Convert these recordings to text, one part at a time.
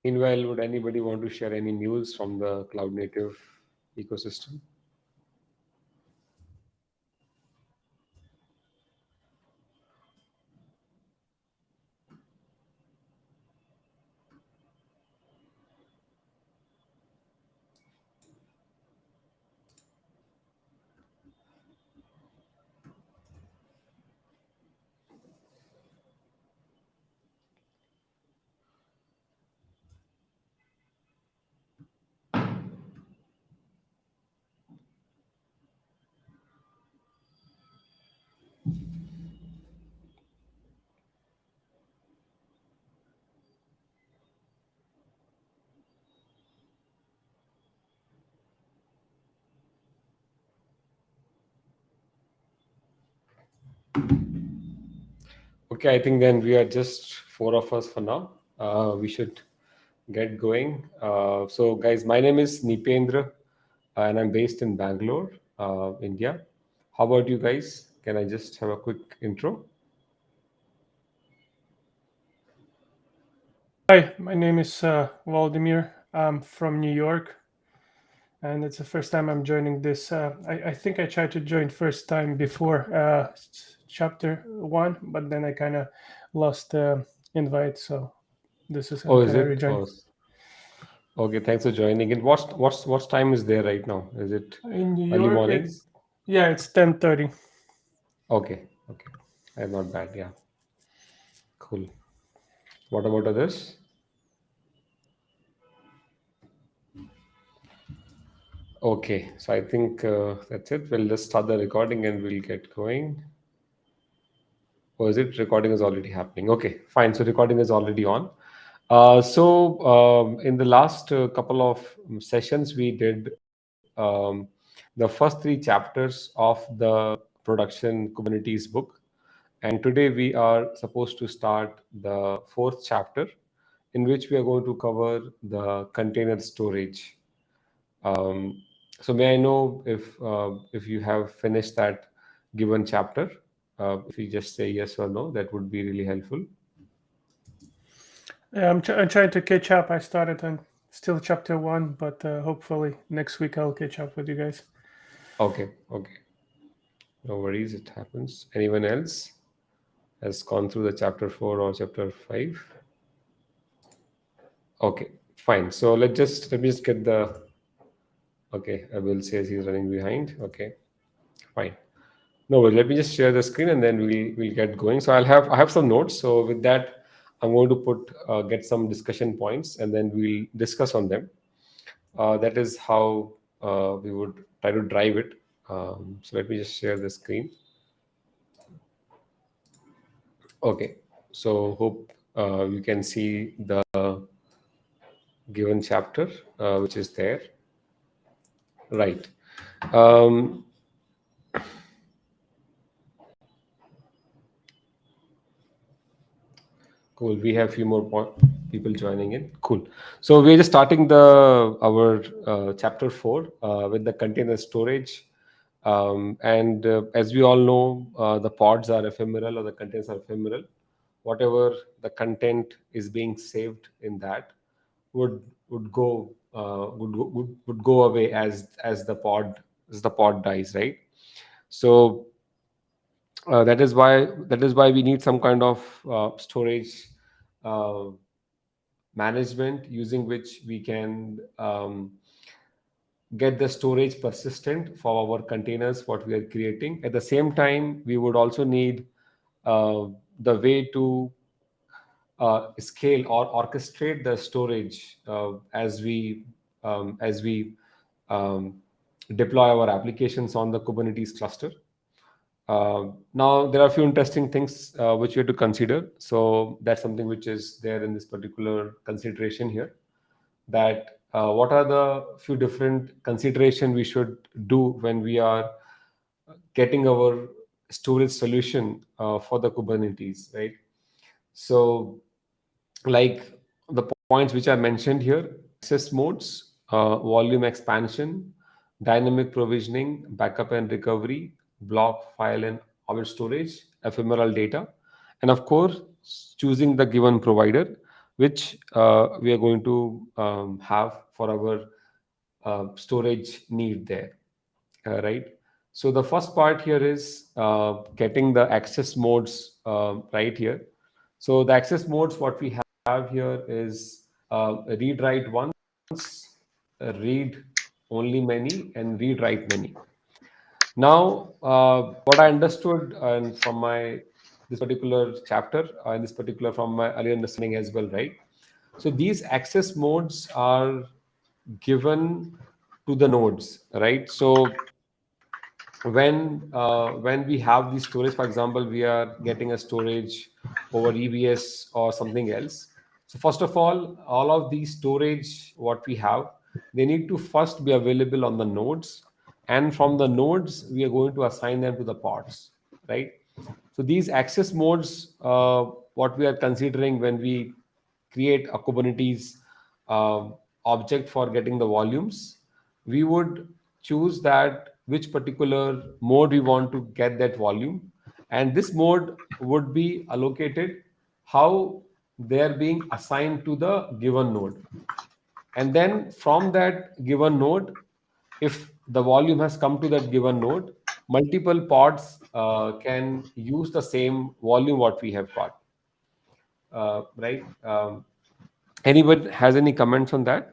Meanwhile, would anybody want to share any news from the cloud native ecosystem? Okay, I think then we are just four of us for now. We should get going. So, guys, my name is Nipendra, and I'm based in Bangalore, India. How about you guys? Can I just have a quick intro? Hi, my name is Vladimir. I'm from New York, and it's the first time I'm joining this. I think I tried to join first time before chapter one, but then I kind of lost the invite. So this is I'm Oh, is kind of it? rejoining. Oh, okay. Thanks for joining in. What's time is there right now? Is it In New early York, morning? it's 10:30. Okay, okay. Not bad. Yeah, cool. What about others? Okay, so I think that's it. We'll just start the recording and we'll get going. Or is it recording is already happening? Okay, fine. So recording is already on. In the last couple of sessions, we did the first three chapters of the production Kubernetes book. And today we are supposed to start the fourth chapter, in which we are going to cover the container storage. Um, so may I know if you have finished that given chapter? If you just say yes or no, that would be really helpful. Yeah, I'm trying to catch up. I started on still chapter one, but hopefully next week I'll catch up with you guys. Okay, okay, no worries. It happens. Anyone else has gone through the chapter 4 or chapter 5? Okay, fine. So let me just get the. Okay, Abel says he's running behind. Okay, fine. No, but let me just share the screen and then we'll get going. So I have some notes. So with that, I'm going to get some discussion points and then we'll discuss on them. That is how we would try to drive it. So let me just share the screen. Okay. So hope you can see the given chapter which is there. Right. Um, Cool. We have few more people joining in. Cool. So we're just starting the our chapter 4 with the container storage. And as we all know, the pods are ephemeral or the containers are ephemeral. Whatever the content is being saved in that would would go away as the pod dies, right? So that is why we need some kind of storage uh, management using which we can get the storage persistent for our containers what we are creating. At the same time, we would also need the way to scale or orchestrate the storage as we um, deploy our applications on the Kubernetes cluster. Now, there are a few interesting things which we have to consider. So that's something which is there in this particular consideration here. That what are the few different consideration we should do when we are getting our storage solution for the Kubernetes, right? So, like the points which are mentioned here: access modes, volume expansion, dynamic provisioning, backup and recovery, block, file, and object storage, ephemeral data, and of course, choosing the given provider which we are going to have for our storage need there, right? So the first part here is getting the access modes right here. So the access modes what we have here is read write once, read only many, and read write many. Now, what I understood and from my this particular chapter and this particular from my earlier understanding as well, right? So these access modes are given to the nodes, right? So when we have the storage, for example, we are getting a storage over EBS or something else. So first of all of these storage what we have, they need to first be available on the nodes, and from the nodes we are going to assign them to the pods, right? So these access modes, what we are considering when we create a Kubernetes object for getting the volumes, we would choose that which particular mode we want to get that volume, and this mode would be allocated how they are being assigned to the given node, and then from that given node, if the volume has come to that given node, multiple pods can use the same volume what we have got, right? Anybody has any comments on that?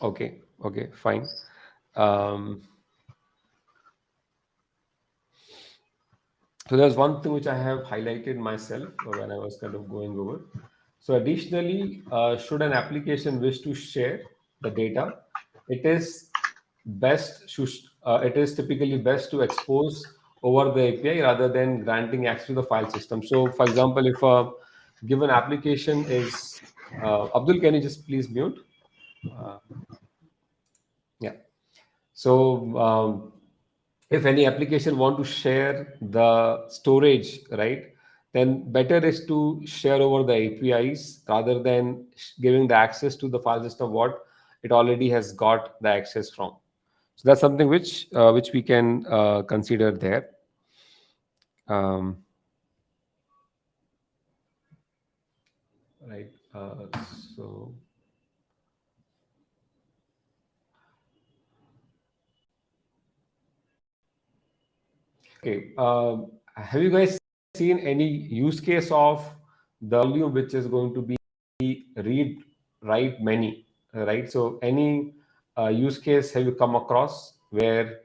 Okay, okay, fine. um, So there's one thing which I have highlighted myself when I was kind of going over. So additionally, should an application wish to share the data, it is it is typically best to expose over the API rather than granting access to the file system. So, for example, if a given application is Abdul, can you just please mute? Uh, yeah. So if any application want to share the storage, right, then better is to share over the APIs rather than giving the access to the file system what it already has got the access from. So that's something which we can consider there. Um, right. So okay. Have you guys seen any use case of the volume which is going to be read write many, right? So any use case have you come across where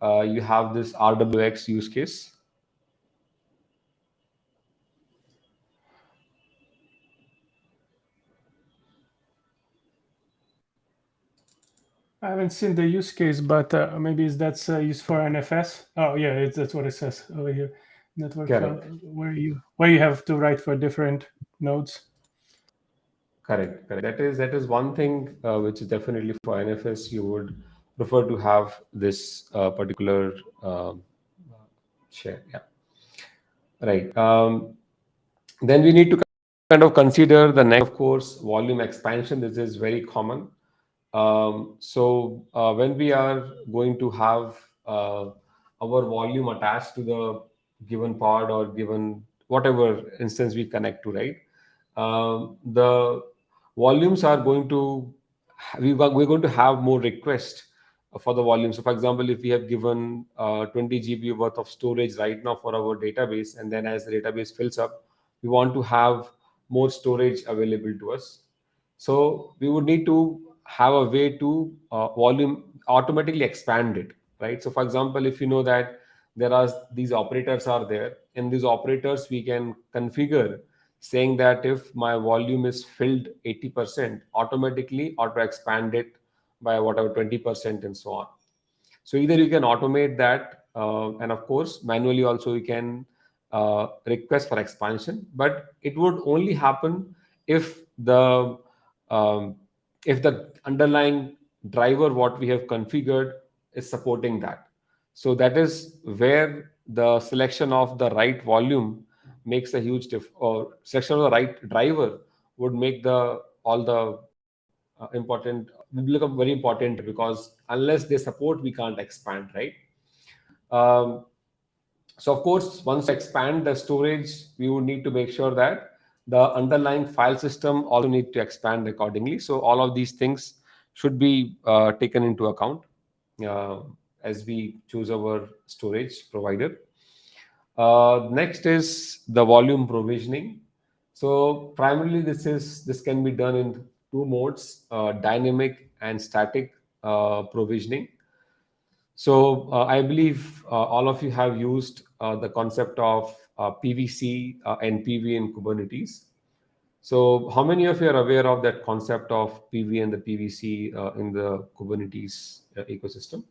you have this RWX use case? I haven't seen the use case, but maybe that's used for NFS. Oh yeah, that's what it says over here. Network file Correct, where you have to write for different nodes. correct. That is one thing which is definitely for NFS you would prefer to have this particular share. Yeah, right. Then we need to kind of consider the next, of course, volume expansion. This is very common. So when we are going to have our volume attached to the given pod or given whatever instance we connect to, right? The volumes are going to we're going to have more requests for the volume. So, for example, if we have given 20 GB worth of storage right now for our database, and then as the database fills up, we want to have more storage available to us. So we would need to have a way to volume automatically expand it, right? So for example, if you know that there are these operators are there, in these operators we can configure saying that if my volume is filled 80%, automatically auto expand it by whatever 20% and so on. So either you can automate that, and of course manually also you can request for expansion, but it would only happen if the um, if the underlying driver what we have configured is supporting that. So that is where the selection of the right volume makes a huge or selection of the right driver would make the all the important will become very important, because unless they support, we can't expand, right? um, so of course, once you expand the storage, we would need to make sure that the underlying file system also need to expand accordingly. So all of these things should be taken into account uh, as we choose our storage provider. Next is the volume provisioning. So primarily, this can be done in two modes: dynamic and static provisioning. So I believe all of you have used the concept of PVC and PV in Kubernetes. So how many of you are aware of that concept of PV and the PVC in the Kubernetes ecosystem?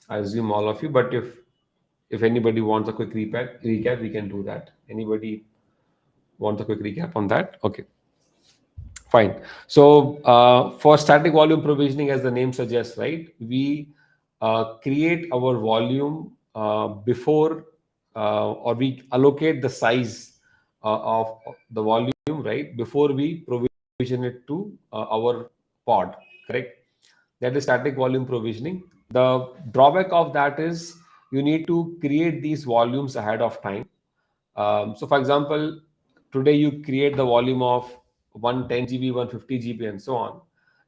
I assume all of you, but if anybody wants a quick recap, we can do that. Anybody wants a quick recap on that? Okay. Fine. So for static volume provisioning, as the name suggests, right, we create our volume before or we allocate the size of the volume, right, before we provision it to our pod, correct? That is static volume provisioning. The drawback of that is you need to create these volumes ahead of time. So, for example, today you create the volume of 110 GB, 150 GB, and so on.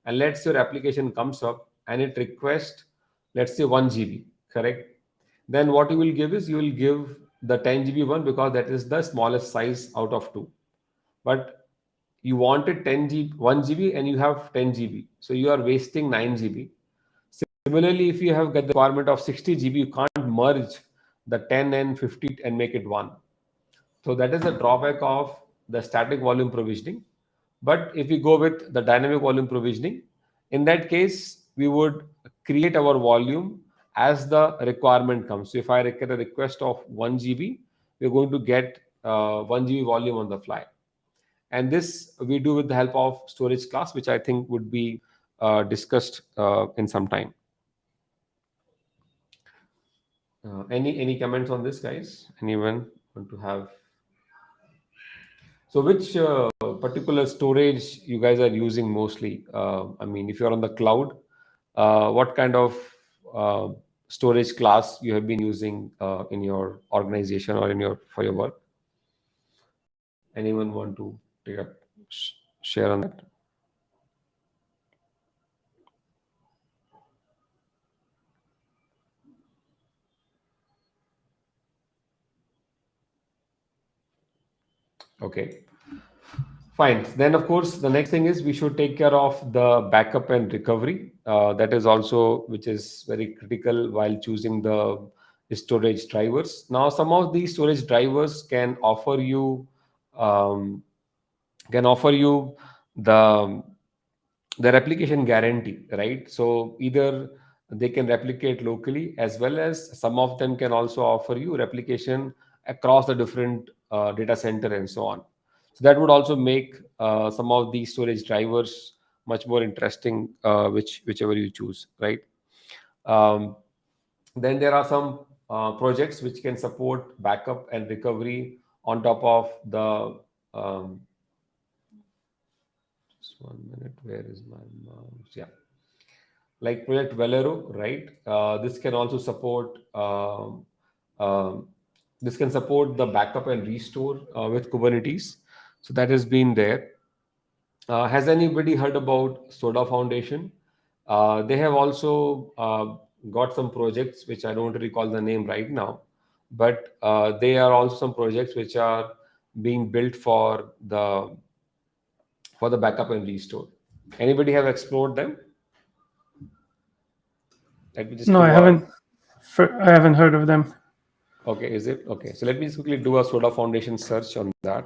And let's say your application comes up and it requests, let's say, 1 GB, correct? Then what you will give is you will give the 10 GB one, because that is the smallest size out of two. But you wanted 10 GB, 1 GB, and you have 10 GB. So you are wasting 9 GB. Similarly, if you have got the requirement of 60 GB, you can't merge the 10 and 50 and make it one. So that is the drawback of the static volume provisioning. But if we go with the dynamic volume provisioning, in that case, we would create our volume as the requirement comes. So if I get a request of 1 GB, we're going to get 1 GB volume on the fly. And this we do with the help of storage class, which I think would be discussed in some time. Any comments on this, guys? Anyone want to have? So, which particular storage you guys are using mostly? I mean, if you're on the cloud, what kind of uh, storage class you have been using in your organization or in your for your work? Anyone want to take a share on that? Okay. Fine. Then, of course, the next thing is we should take care of the backup and recovery. That is also which is very critical while choosing the storage drivers. Now, some of these storage drivers um, can offer you the the replication guarantee, right? So either they can replicate locally, as well as some of them can also offer you replication across the different data center and so on. So that would also make some of these storage drivers much more interesting, whichever you choose, right? um, then there are some projects which can support backup and recovery on top of the just 1 minute, where is my mouse? Yeah, like Project Valero, right? This can also support um, this can support the backup and restore with Kubernetes. So that has been there. Has anybody heard about Soda Foundation? They have also got some projects which I don't recall the name right now, but they are also some projects which are being built for the backup and restore. Anybody have explored them? Let me just No, do a I haven't heard of them. Okay, is it? Okay. So let me just quickly do a Soda Foundation search on that.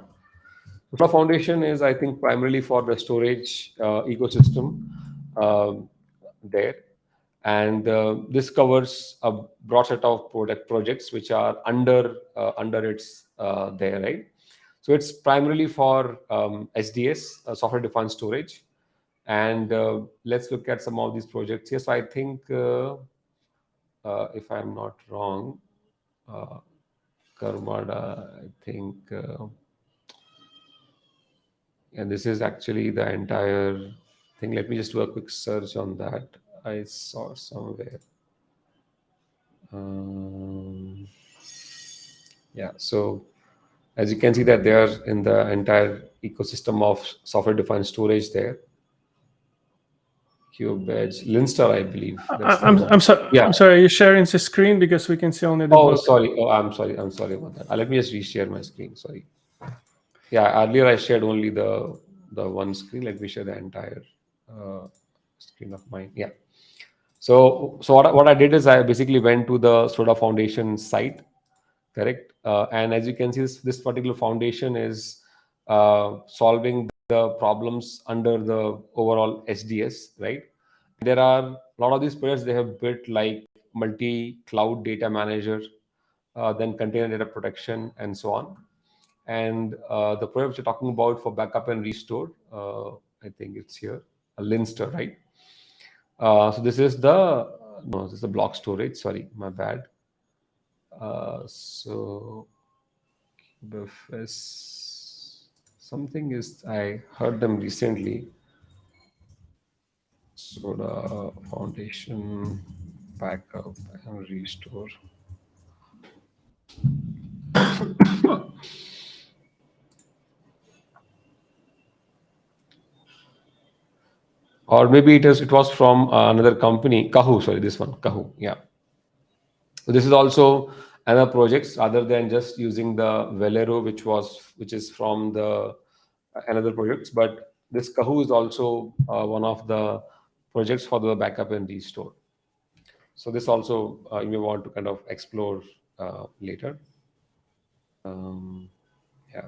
Soda Foundation is, I think, primarily for the storage ecosystem there. And this covers a broad set of product projects which are under its there, right? So it's primarily for SDS, software defined storage. And let's look at some of these projects here. So I think, if I'm not wrong, uh, Karmada, I think, and this is actually the entire thing. Let me just do a quick search on that. I saw somewhere. Um, yeah, so as you can see that they are in the entire ecosystem of software-defined storage there. Cubedge, Linster, I believe that's the one. I'm sorry. Yeah. I'm sorry. Are you sharing the screen because we can see only the Oh, book? sorry. Oh, I'm sorry. I'm sorry about that. Let me just reshare my screen. Sorry. Yeah, earlier I shared only the one screen. Let me share the entire uh, screen of mine. Yeah. So what I did is I basically went to the Soda Foundation site, correct? And as you can see, this particular foundation is solving the problems under the overall SDS, right? There are a lot of these projects they have built, like multi-cloud data manager, then container data protection, and so on. And the project which you're talking about for backup and restore, I think it's here, a Linster, right? So this is the no, this is the block storage. Sorry, my bad. So BFS, something is I heard them recently. Soda Foundation backup and restore. Or maybe it was from another company, Kahu. Sorry, this one, Kahu. Yeah. So this is also another projects other than just using the Velero, which is from the another projects. But this Kahu is also one of the projects for the backup and restore. So this also you may want to kind of explore later. Yeah.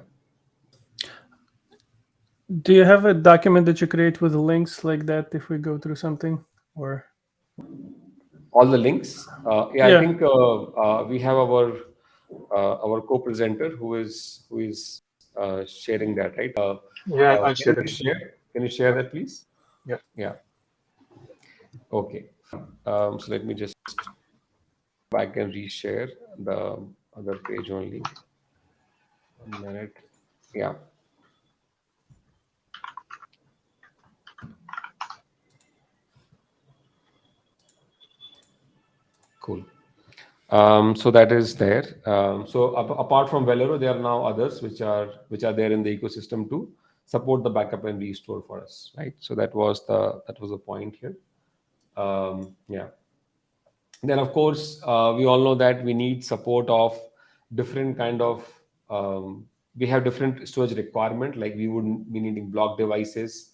Do you have a document that you create with links like that if we go through something? Or All the links. Yeah, I yeah. think we have our co-presenter who is sharing that, right? Yeah, I'll Can share you it. share? Can you share that, please? Yeah. Yeah. Okay. So let me just back and reshare the other page only. 1 minute. Yeah. Cool. So that is there. So apart from Velero, there are now others which are there in the ecosystem to support the backup and restore for us, right? So that was the point here. Yeah. Then of course we all know that we need support of different kind of we have different storage requirement, like we would be needing block devices,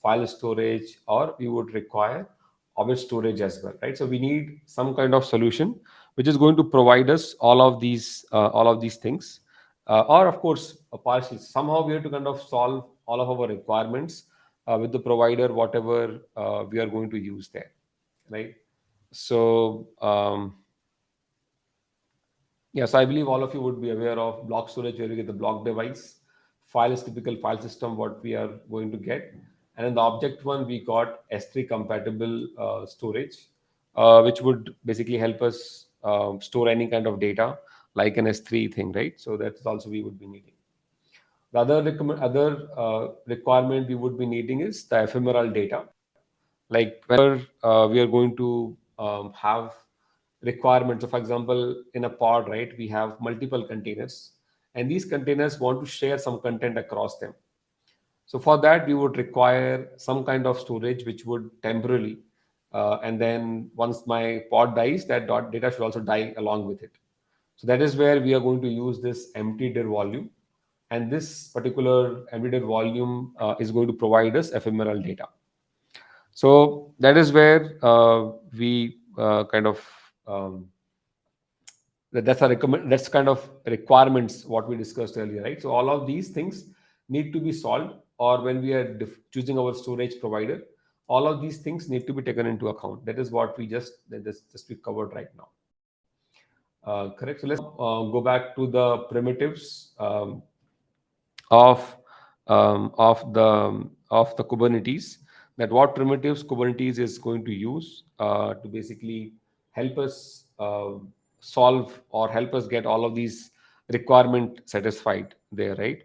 file storage, or we would require object storage as well, right? So we need some kind of solution which is going to provide us all of these things, or of course partially somehow we have to kind of solve all of our requirements with the provider whatever we are going to use there, right? So, yes, I believe all of you would be aware of block storage, where we get the block device. File is typical file system, what we are going to get. And in the object one, we got S3 compatible storage, which would basically help us store any kind of data like an S3 thing, right? So that's also we would be needing. The other requirement we would be needing is the ephemeral data, like whenever we are going to have requirements. So for example, in a pod, right, we have multiple containers, and these containers want to share some content across them. So for that we would require some kind of storage which would temporarily and then once my pod dies, that data should also die along with it. So that is where we are going to use this empty dir volume, and this particular empty dir volume is going to provide us ephemeral data. So that is where we kind of that's kind of requirements what we discussed earlier, right? So all of these things need to be solved, or when we are choosing our storage provider, all of these things need to be taken into account. That is what we just we covered right now. Correct. So let's go back to the primitives of of the Kubernetes. that what primitives Kubernetes is going to use to basically help us solve or help us get all of these requirement satisfied there, right?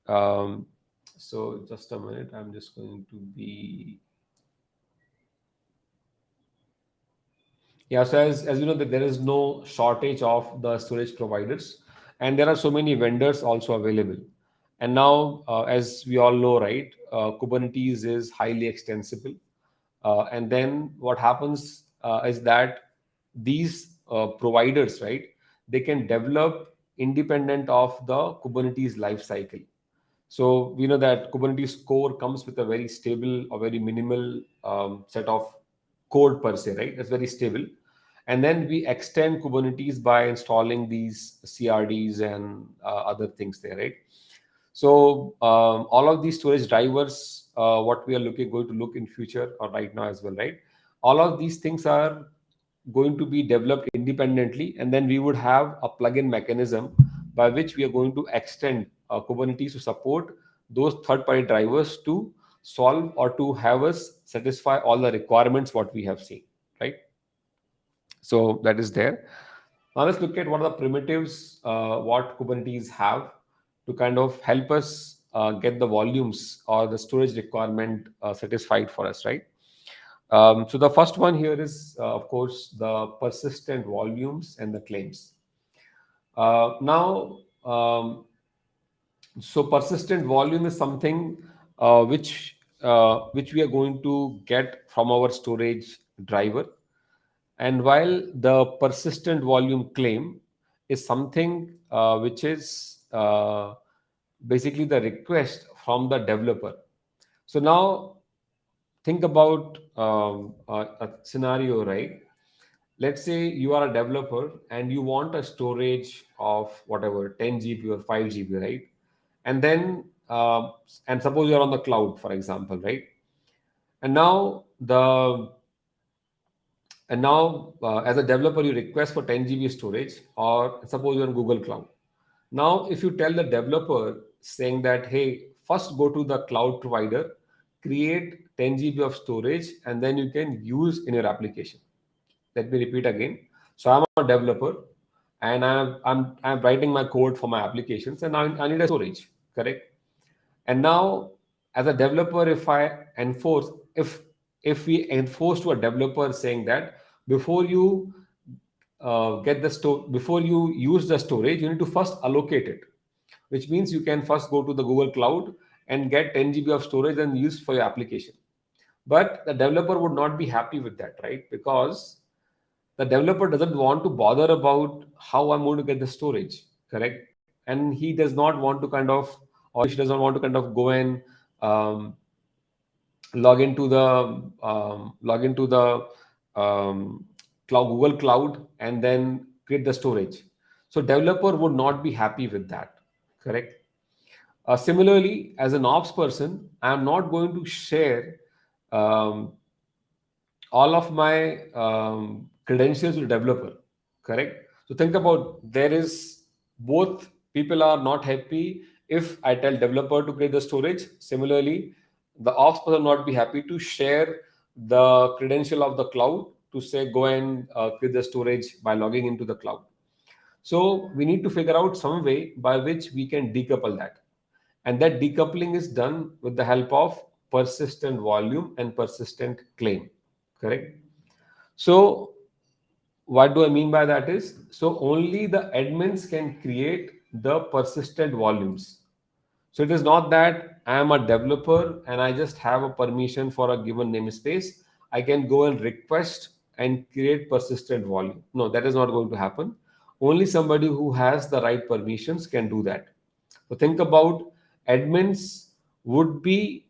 Um, so just a minute, I'm just going to be Yeah, so as you know that there is no shortage of the storage providers, and there are so many vendors also available. And now, as we all know, right, Kubernetes is highly extensible. And then what happens is that these providers, right, they can develop independent of the Kubernetes lifecycle. So we know that Kubernetes core comes with a very stable or very minimal set of code per se, right? That's very stable. And then we extend Kubernetes by installing these CRDs and other things there, right? So all of these storage drivers, what we are going to look in future or right now as well, right? All of these things are going to be developed independently, and then we would have a plugin mechanism by which we are going to extend Kubernetes to support those third-party drivers to solve or to have us satisfy all the requirements what we have seen, right? So that is there. Now let's look at what are the primitives what Kubernetes have to kind of help us get the volumes or the storage requirement satisfied for us, right? So the first one here is, of course, the persistent volumes and the claims. Now, so persistent volume is something which we are going to get from our storage driver, and while the persistent volume claim is something which is basically the request from the developer. So now think about a scenario, right? Let's say you are a developer and you want a storage of whatever 10 GB or 5 GB, right? And then and suppose you're on the cloud, for example, right? And now as a developer you request for 10 GB storage, or suppose you're on Google Cloud. Now if you tell the developer saying that, hey, first go to the cloud provider, create 10 GB of storage, and then you can use in your application. Let me repeat again. So I'm a developer, and I'm writing my code for my applications, and I need a storage, correct? And now, as a developer, if we enforce to a developer saying that before you before you use the storage, you need to first allocate it, which means you can first go to the Google Cloud and get 10 GB of storage and use for your application. But the developer would not be happy with that, right? Because the developer doesn't want to bother about how I'm going to get the storage, correct? And he does not want to kind of, or she does not want to kind of go and um, log into the Google Cloud and then create the storage. So developer would not be happy with that, correct? Similarly, as an ops person, I am not going to share um, all of my credentials to developer, correct? So think about, there is both people are not happy if I tell developer to create the storage. Similarly, the ops person not be happy to share the credential of the cloud to say go and create the storage by logging into the cloud. So we need to figure out some way by which we can decouple that, and that decoupling is done with the help of persistent volume and persistent claim, correct? So what do I mean by that is, so only the admins can create the persistent volumes. So it is not that I am a developer and I just have a permission for a given namespace. I can go and request and create persistent volume. No, that is not going to happen. Only somebody who has the right permissions can do that. So think about, admins would be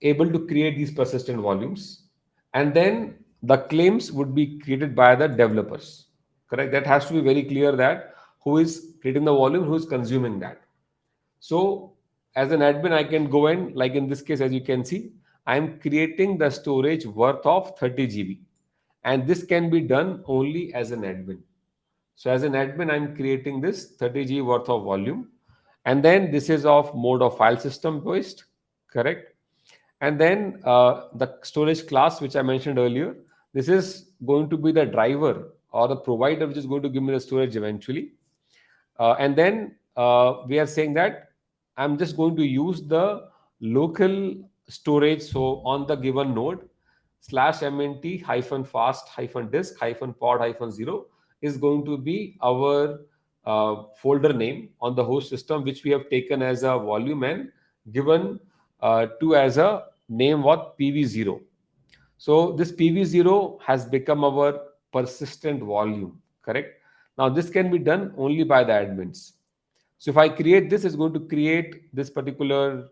able to create these persistent volumes, and then the claims would be created by the developers, correct? That has to be very clear, that who is creating the volume, who is consuming that. So as an admin, I can go in, like in this case, as you can see, I'm creating the storage worth of 30 GB, and this can be done only as an admin. So as an admin, I'm creating this 30 GB worth of volume, and then this is of mode of file system based, correct? And then the storage class, which I mentioned earlier, this is going to be the driver or the provider which is going to give me the storage eventually. And then we are saying that I'm just going to use the local storage. So on the given node, slash mnt hyphen fast hyphen disk hyphen pod hyphen 0 is going to be our folder name on the host system, which we have taken as a volume and given to as a name what pv0. So this pv0 has become our persistent volume, correct? Now this can be done only by the admins. So if I create this, it's going to create this particular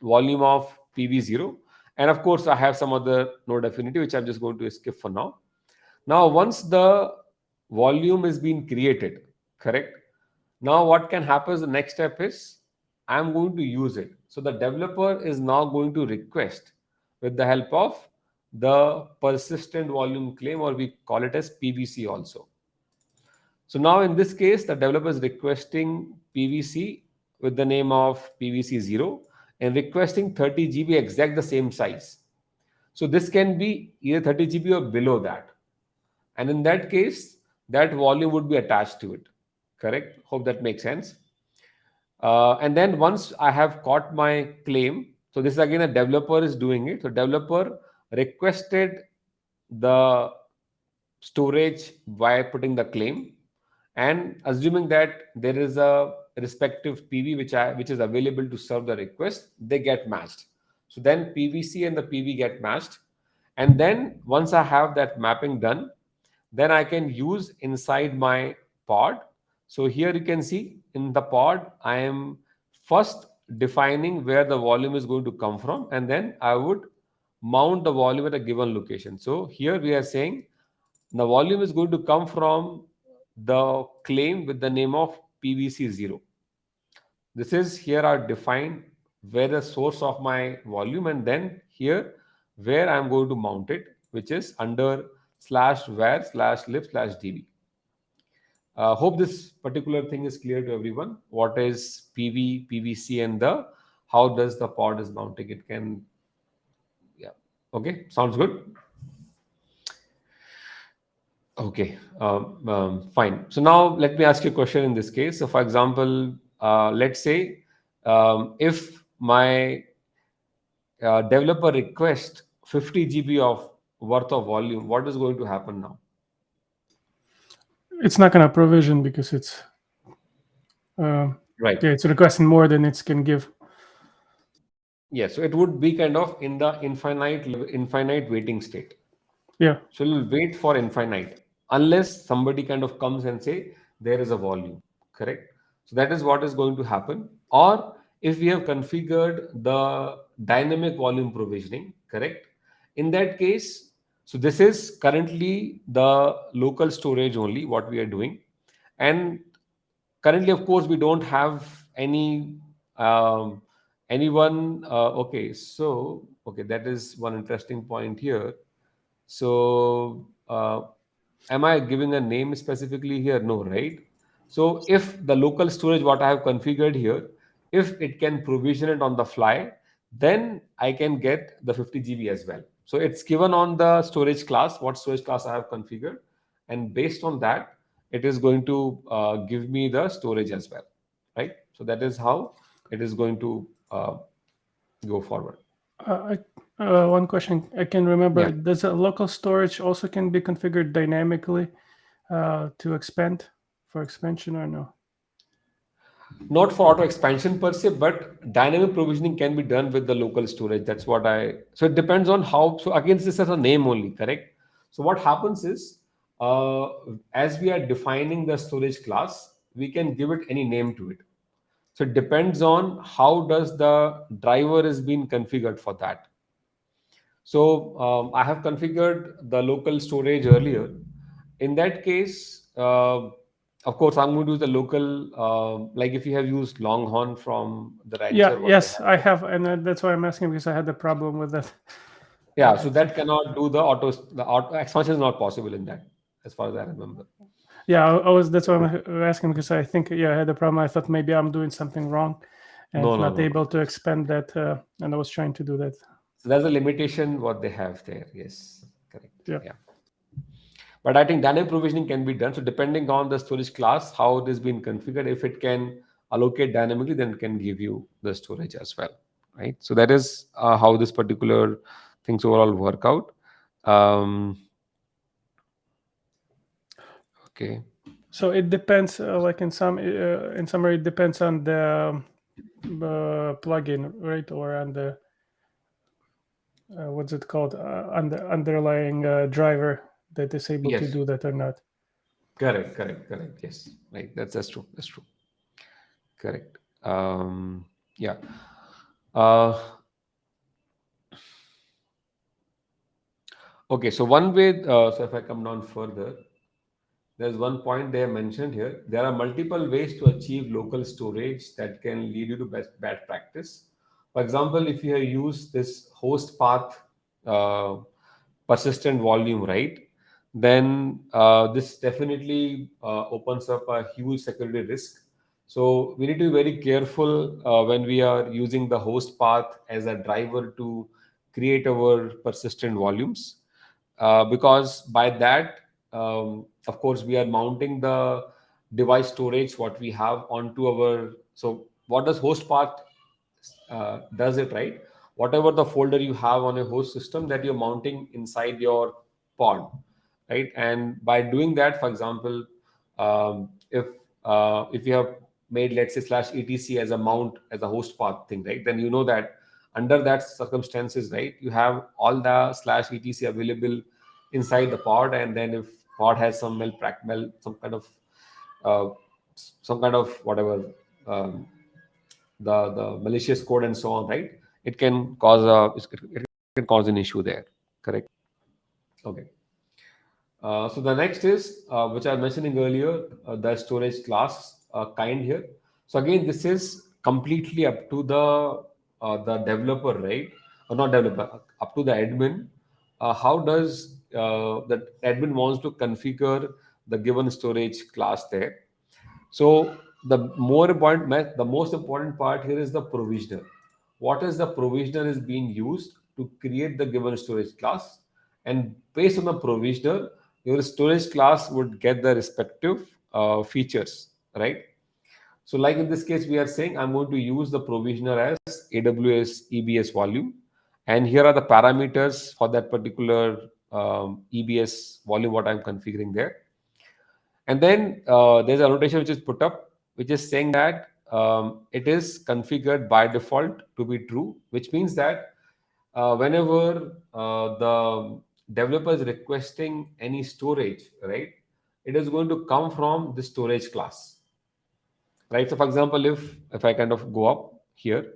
volume of pv0. And of course, I have some other node affinity, which I'm just going to skip for now. Now, once the volume is being created, correct? Now, what can happen is the next step is I'm going to use it. So the developer is now going to request with the help of the persistent volume claim, or we call it as PVC also. So now in this case, the developer is requesting PVC with the name of PVC0 and requesting 30 GB exact the same size. So this can be either 30 GB or below that. And in that case, that volume would be attached to it. Correct? Hope that makes sense. And then once I have caught my claim, so this is again a developer is doing it. So developer requested the storage by putting the claim, and assuming that there is a respective PV which is available to serve the request, they get matched. So then PVC and the PV get matched, and then once I have that mapping done, then I can use inside my pod. So here you can see in the pod, I am first defining where the volume is going to come from, and then I would mount the volume at a given location. So here we are saying the volume is going to come from the claim with the name of PVC0. This is here are defined where the source of my volume, and then here where I'm going to mount it, which is under slash var slash lib slash db. Hope this particular thing is clear to everyone. What is PV, PVC, and the how does the pod is mounting? It can, yeah. Okay, sounds good. Okay, fine. So now let me ask you a question in this case. So, for example, let's say if my developer request 50 GB of worth of volume, what is going to happen now? It's not going to provision because it's Right. yeah, it's requesting more than it can give. Yeah. So it would be kind of in the infinite waiting state. Yeah. So you'll wait for infinite unless somebody kind of comes and say there is a volume, correct? So that is what is going to happen. Or if we have configured the dynamic volume provisioning, correct? In that case, so this is currently the local storage only what we are doing. And currently, of course, we don't have um, anyone. Okay, so okay, that is one interesting point here. So, am I giving a name specifically here? No, right? So, if the local storage, what I have configured here, if it can provision it on the fly, then I can get the 50 GB as well. So, it's given on the storage class, what storage class I have configured. And based on that, it is going to give me the storage as well, right? So, that is how it is going to go forward. One question I can remember: Yeah. does a local storage also can be configured dynamically to expand for expansion or no? Not for auto expansion per se, but dynamic provisioning can be done with the local storage. That's what I. So it depends on how. So again, this is a name only, correct? So what happens is, uh, as we are defining the storage class, we can give it any name to it. So it depends on how does the driver is being configured for that. So I have configured the local storage earlier. In that case, of course, I'm going to use the local, like if you have used Longhorn from the Yeah. Rancher, what they Yes, I have. have, and that's why I'm asking because I had the problem with that. Yeah, so I that think. cannot do the auto expansion is not possible in that, as far as I remember. Yeah, I was. That's why I'm asking because I think I had the problem. I thought maybe I'm doing something wrong, and No, no, not no, no. able to expand that. And I was trying to do that. So that's a limitation what they have there. Yes, correct. Yeah. Yeah. But I think dynamic provisioning can be done. So depending on the storage class, how it is being configured, if it can allocate dynamically, then it can give you the storage as well, right? So that is how this particular things overall work out. Um, okay. So it depends. Like in summary, it depends on the plugin, right, or on the what's it called, on the underlying driver that is able to Yes. do that or not. Correct. Correct. Correct. Yes. Right. That's true. That's true. Correct. Yeah. Uh, okay. So one way. So if I come down further, there's one point they have mentioned here. There are multiple ways to achieve local storage that can lead you to bad practice. For example, if you have used this host path uh, persistent volume, right, then this definitely opens up a huge security risk. So we need to be very careful when we are using the host path as a driver to create our persistent volumes, because by that, of course, we are mounting the device storage what we have onto our. So what does host path does it, right? Whatever the folder you have on a host system, that you're mounting inside your pod, right? And by doing that, for example, if you have made, let's say, slash etc as a mount, as a host path thing, right, then you know that under that circumstances, right, you have all the slash etc available inside the pod. And then if pod has some some kind of uh, whatever, um, the malicious code and so on, right, it can cause it can cause an issue there. Correct. Okay. So the next is, which I was mentioning earlier, the storage class kind here. So again, this is completely up to the developer, right? Or not developer, up to the admin. How does the admin wants to configure the given storage class there? So the most important part here is the provisioner. What is the provisioner is being used to create the given storage class, and based on the provisioner, your storage class would get the respective features, right? So, like in this case, we are saying I'm going to use the provisioner as AWS EBS volume, and here are the parameters for that particular EBS volume what I'm configuring there. And then there's a notation which is put up, which is saying that it is configured by default to be true, which means that whenever the developer is requesting any storage, right, it is going to come from the storage class, right? So, for example, if I kind of go up here,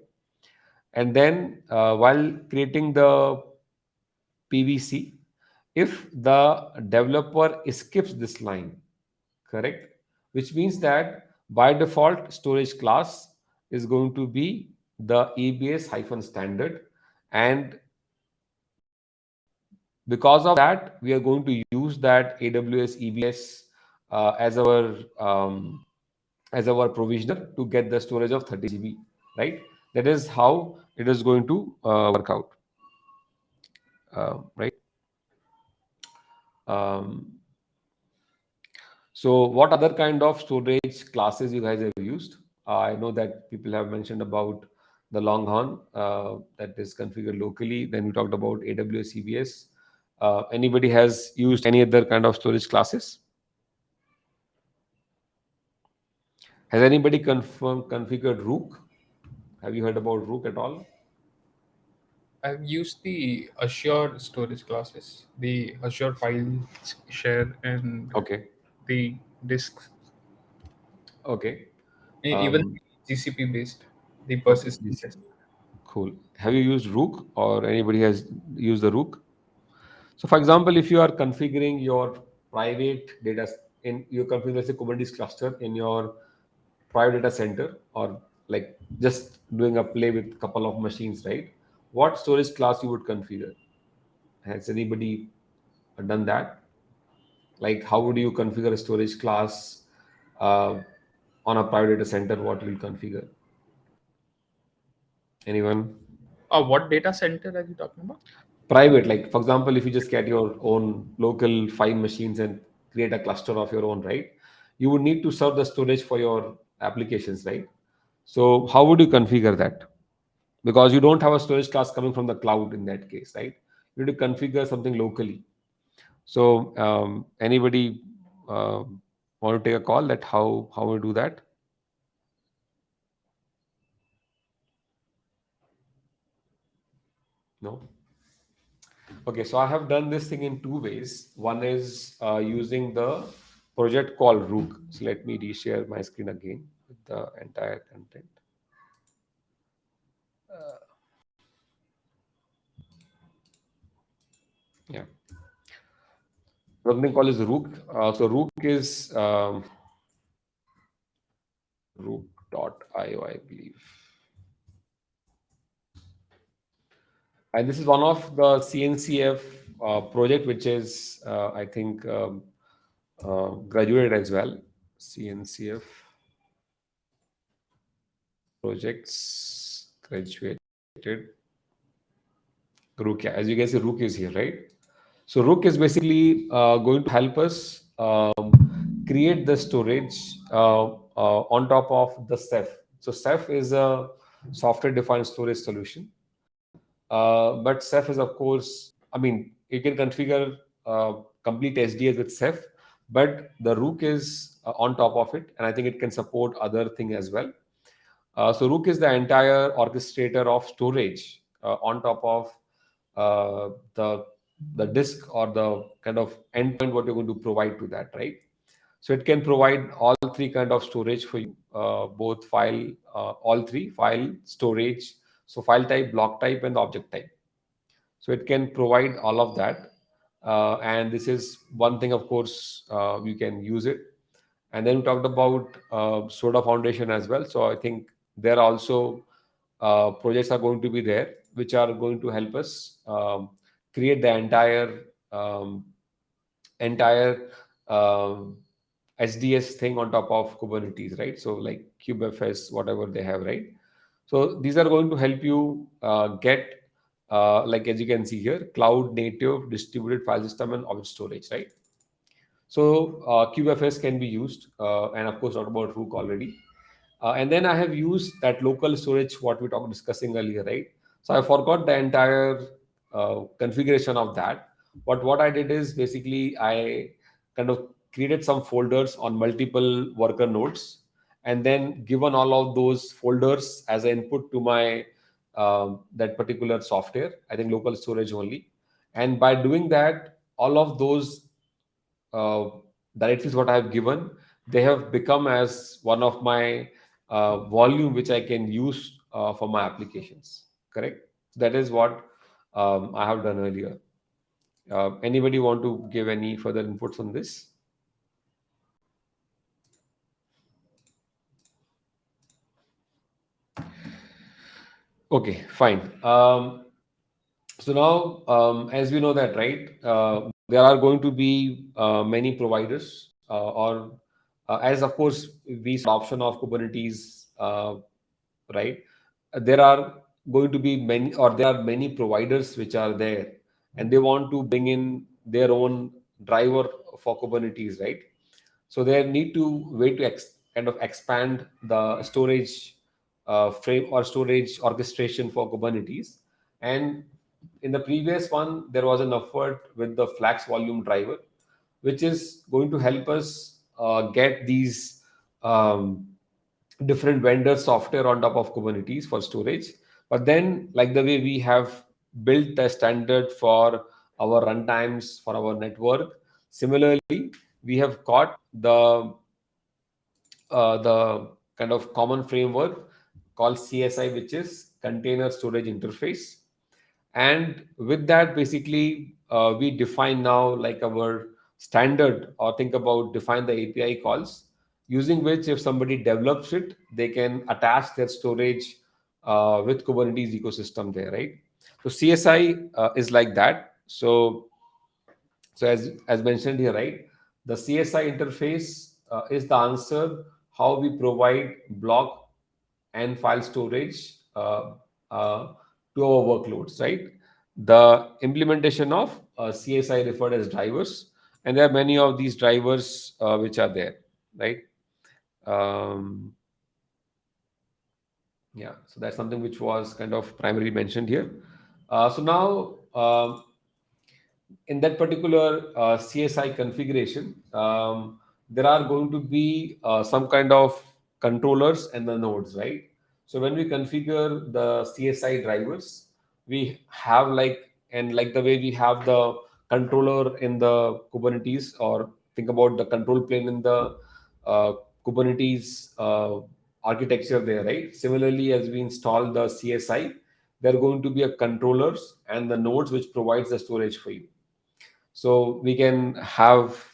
and then while creating the PVC, if the developer skips this line, correct, which means that by default storage class is going to be the EBS hyphen standard, and because of that we are going to use that AWS EBS as our provisioner to get the storage of 30 GB, right? That is how it is going to work out, right? um, So, what other kind of storage classes you guys have used? I know that people have mentioned about the Longhorn that is configured locally. Then we talked about AWS CBS. Anybody has used any other kind of storage classes? Has anybody configured Rook? Have you heard about Rook at all? I've used the Azure storage classes, the Azure file share, and Okay. the disks, Okay. even Um, GCP based, the okay. persistent This test. cool. Have you used Rook, or anybody has used the Rook? So, for example, if you are configuring your private data in your configure, let's say, Kubernetes cluster in your private data center, or like just doing a play with couple of machines, right? What storage class you would configure? Has anybody done that? Like, how would you configure a storage class uh, on a private data center? What will you configure? Anyone? What data center are you talking about? Private, like for example, if you just get your own local 5 machines and create a cluster of your own, right? You would need to serve the storage for your applications, right? So how would you configure that? Because you don't have a storage class coming from the cloud in that case, right? You need to configure something locally. So anybody want to take a call that how we do that? No. Okay, so I have done this thing in 2 ways. One is using the project called Rook. So let me reshare my screen again with the entire content. Yeah, something called is Rook. So Rook is rook.io, I believe. And this is one of the CNCF project, which is, I think, graduated as well. CNCF projects graduated. Rook, yeah. As you can see, Rook is here, right? So Rook is basically going to help us create the storage on top of the Ceph. So Ceph is a software-defined storage solution. But Ceph is, of course, I mean, you can configure complete SDS with Ceph, but the Rook is on top of it, and I think it can support other thing as well. So Rook is the entire orchestrator of storage on top of the disk or the kind of endpoint what you're going to provide to that, right? So it can provide all three kind of storage for you, both file, all three file, storage, so file type, block type, and object type. So it can provide all of that, and this is one thing. Of course, you can use it. And then we talked about Soda Foundation as well. So I think there are also projects are going to be there which are going to help us create the entire um, SDS thing on top of Kubernetes, right? So like kubefs, whatever they have, right? So these are going to help you get, like as you can see here, cloud native distributed file system and object storage, right? So kubefs can be used, and of course, talked about Rook already. And then I have used that local storage what we talked discussing earlier, right? So I forgot the entire configuration of that. But what I did is basically I kind of created some folders on multiple worker nodes, and then given all of those folders as an input to my that particular software. I think local storage only, and by doing that, all of those uh, directories what I have given, they have become as one of my volume which I can use for my applications. Correct. That is what I have done earlier. Anybody want to give any further inputs on this? Okay, fine. So now, as we know that, right, there are going to be many providers, or as of course we saw option of Kubernetes, right? There are going to be many, or there are many providers which are there, and they want to bring in their own driver for Kubernetes, right? So they need to way to kind of expand the storage frame or storage orchestration for Kubernetes. And in the previous one, there was an effort with the Flax volume driver, which is going to help us get these different vendor software on top of Kubernetes for storage. But then, like the way we have built a standard for our runtimes for our network, similarly, we have got the kind of common framework called CSI, which is Container Storage Interface. And with that, basically, we define now like our standard, or think about define the API calls, using which if somebody develops it, they can attach their storage with Kubernetes ecosystem there, right? So CSI is like that. So as mentioned here, right, the CSI interface is the answer how we provide block and file storage to our workloads, right? The implementation of CSI referred as drivers, and there are many of these drivers which are there, right? Um, yeah, so that's something which was kind of primarily mentioned here. So now, in that particular CSI configuration, there are going to be some kind of controllers and the nodes, right? So when we configure the CSI drivers, we have like the way we have the controller in the Kubernetes, or think about the control plane in the uh, Kubernetes architecture there, right? Similarly, as we install the CSI, there are going to be a controllers and the nodes which provides the storage for you. So we can have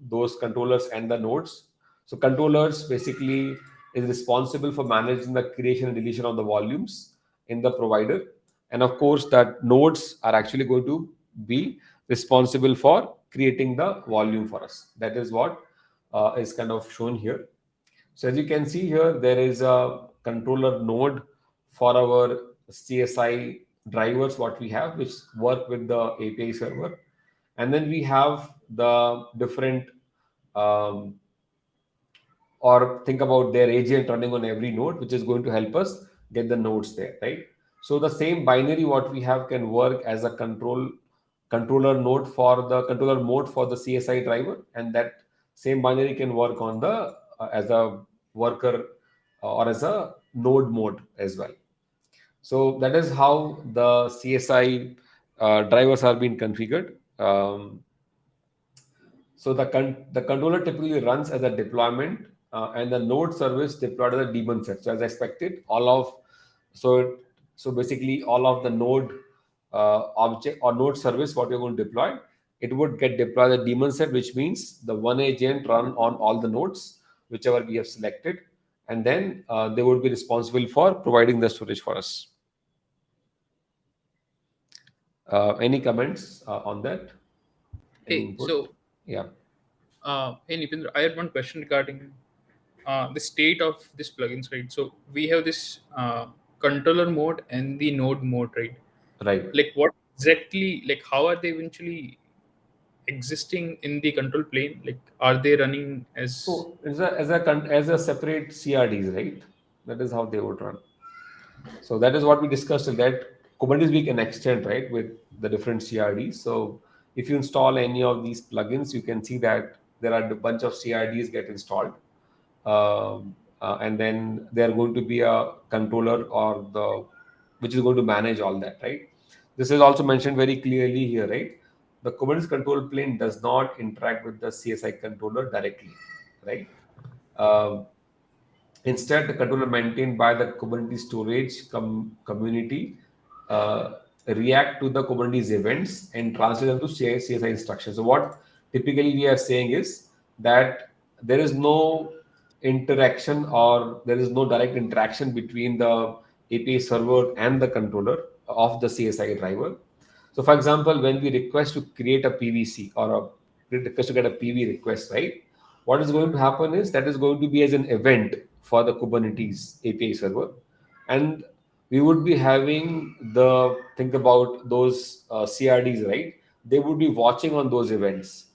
those controllers and the nodes. So controllers basically is responsible for managing the creation and deletion of the volumes in the provider, and of course that nodes are actually going to be responsible for creating the volume for us. That is what is kind of shown here. So as you can see here, there is a controller node for our CSI drivers, what we have, which work with the API server. And then we have the different, um, or think about their agent running on every node, which is going to help us get the nodes there, right? So the same binary what we have can work as a controller node for the controller mode for the CSI driver, and that same binary can work on the as a worker or as a node mode as well. So that is how the CSI drivers are being configured. So the controller typically runs as a deployment, and the node service deployed as a daemon set. So as expected, all of so so basically all of the node object or node service what you're going to deploy, it would get deployed as a daemon set, which means the one agent run on all the nodes whichever we have selected, and then they would be responsible for providing the storage for us. Any comments on that? Any Hey, input? so Yeah. hey Nipendra, I had one question regarding the state of this plugins, right? So we have this controller mode and the node mode, right? Right. Like what exactly, like how are they eventually existing in the control plane? Like are they running as So as a separate CRDs, right? That is how they would run. So that is what we discussed in that Kubernetes we can extend, right, with the different CRDs. So if you install any of these plugins, you can see that there are a bunch of CRDs get installed, and then there are going to be a controller or the which is going to manage all that, right? This is also mentioned very clearly here, right? The Kubernetes control plane does not interact with the CSI controller directly, right? Um, Instead, the controller maintained by the Kubernetes storage community react to the Kubernetes events and translate them to CSI instructions. So what typically we are saying is that there is no interaction or there is no direct interaction between the API server and the controller of the CSI driver. So, for example, when we request to create a PVC or a request to get a PV request, right? What is going to happen is that is going to be as an event for the Kubernetes API server, and we would be having the think about those CRDs, right? They would be watching on those events,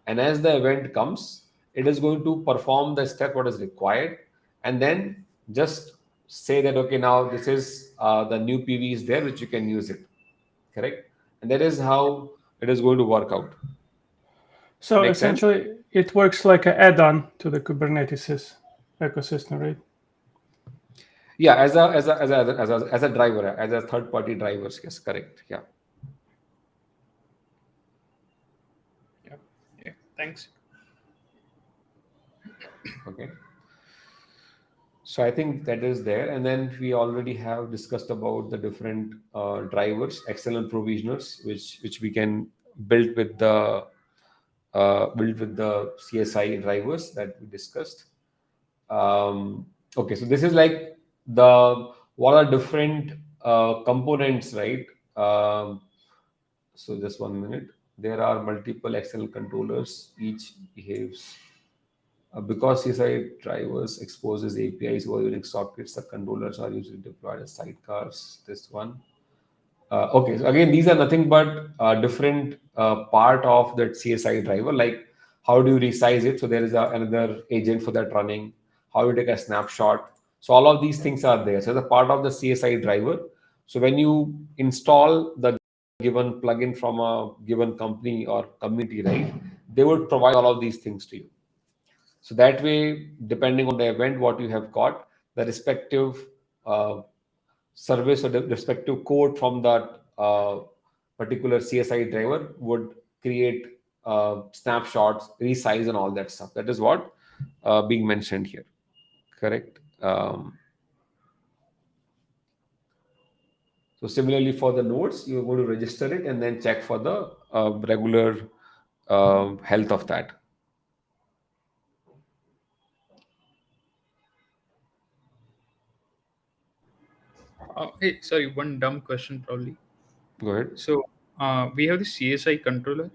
and as the event comes, it is going to perform the step what is required, and then just say that okay, now this is the new PV is there, which you can use it, correct? And that is how it is going to work out. So Make sense? essentially, it works like an add-on to the Kubernetes ecosystem, right? Yeah, as a driver, as a third party drivers. Yes, correct. Yeah. yeah, yeah, thanks. Okay. So I think that is there, and then we already have discussed about the different drivers, external provisioners, which we can build with the CSI drivers that we discussed. Okay, so this is like the what are different components, right? So just 1 minute. There are multiple external controllers. Each behaves Because CSI drivers exposes APIs over Unix sockets, the controllers are usually deployed as sidecars. This one. Okay, so again, these are nothing but different part of that CSI driver. Like, how do you resize it? So there is another agent for that running. How you take a snapshot. So all of these things are there. So the part of the CSI driver. So when you install the given plugin from a given company or community, right, they would provide all of these things to you. So that way, depending on the event, what you have got, the respective uh, service or the respective code from that particular CSI driver would create snapshots, resize, and all that stuff. That is what being mentioned here. Correct. So similarly for the nodes, you're going to register it and then check for the regular health of that. Hey, sorry, one dumb question probably. Go ahead. So we have the CSI controller.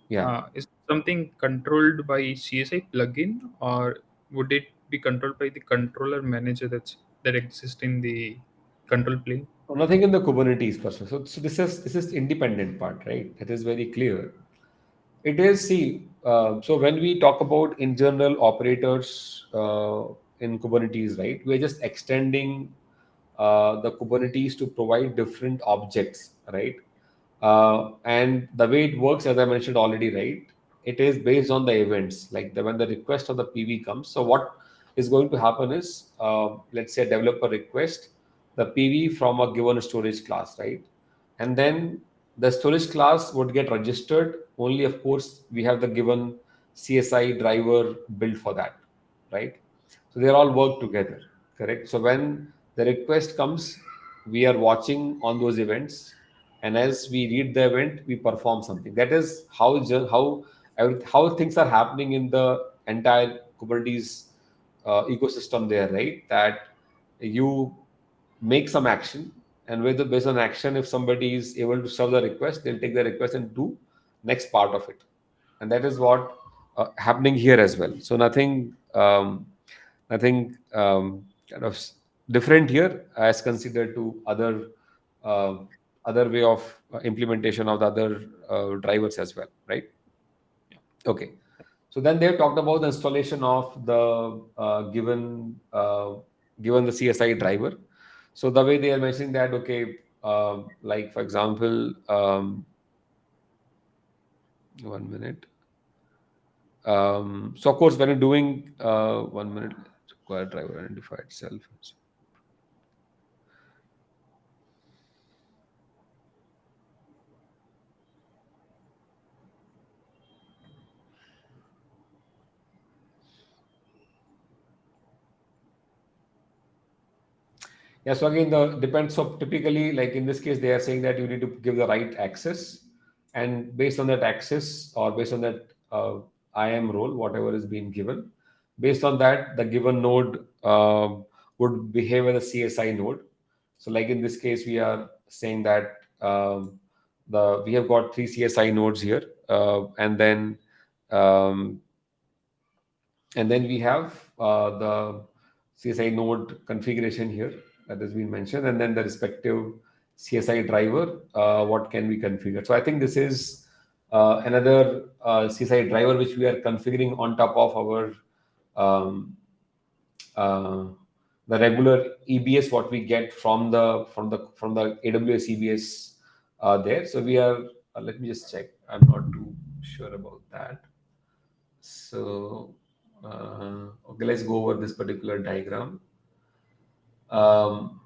Yeah. Is something controlled by CSI plugin, or would it be controlled by the controller manager that exists in the control plane? Nothing in the Kubernetes per se. So this is independent part, right? That is very clear. It is, see, so when we talk about in general operators in Kubernetes, right, we're just extending the Kubernetes to provide different objects, right? And the way it works, as I mentioned already, right, it is based on the events, like when the request of the PV comes. So what is going to happen is, let's say a developer request the PV from a given storage class, right? And then the storage class would get registered only, of course, we have the given CSI driver built for that, right? So they all work together, correct? So when the request comes, we are watching on those events, and as we read the event, we perform something. That is how things are happening in the entire Kubernetes ecosystem there, right? That you make some action, and based on action, if somebody is able to serve the request, they'll take the request and do next part of it. And that is what happening here as well. So nothing kind of different here as considered to uh, other way of implementation of the other drivers as well, right? Okay. So then they've talked about the installation of the given the CSI driver. So the way they are mentioning that, okay, like for example, 1 minute. So of course, when you're doing 1 minute, require driver identify itself. Yeah, so again, the depends. So typically, like in this case, they are saying that you need to give the right access, and based on that access or based on that IAM role, whatever is being given, based on that, the given node would behave as a CSI node. So, like in this case, we are saying that the we have got three CSI nodes here, um, and then we have the CSI node configuration here that has been mentioned, and then the respective CSI driver, what can we configure. So I think this is another CSI driver which we are configuring on top of our um, uh, the regular EBS what we get from the AWS EBS there. So we are. Let me just check. I'm not too sure about that. So, okay, let's go over this particular diagram. Um,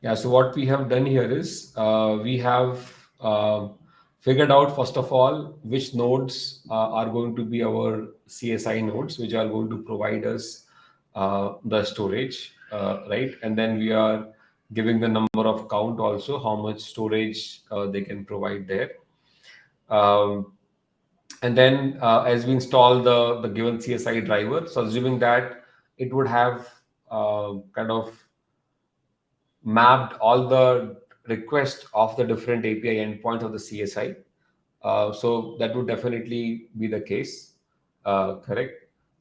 Yeah, so what we have done here is we have figured out, first of all, which nodes are going to be our CSI nodes, which are going to provide us the storage, right? And then we are giving the number of count also, how much storage they can provide there. Um, and then as we install the given CSI driver, so assuming that it would have kind of mapped all the requests of the different API endpoints of the CSI. So that would definitely be the case, correct?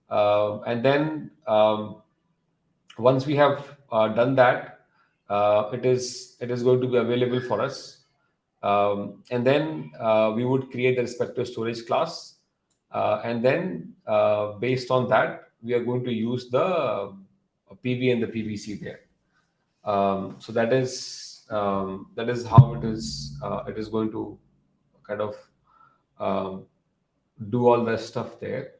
And then once we have done that, it is going to be available for us, and then we would create the respective storage class, and then based on that, we are going to use the PV and the PVC there. So that is how it is going to kind of um, do all the stuff there.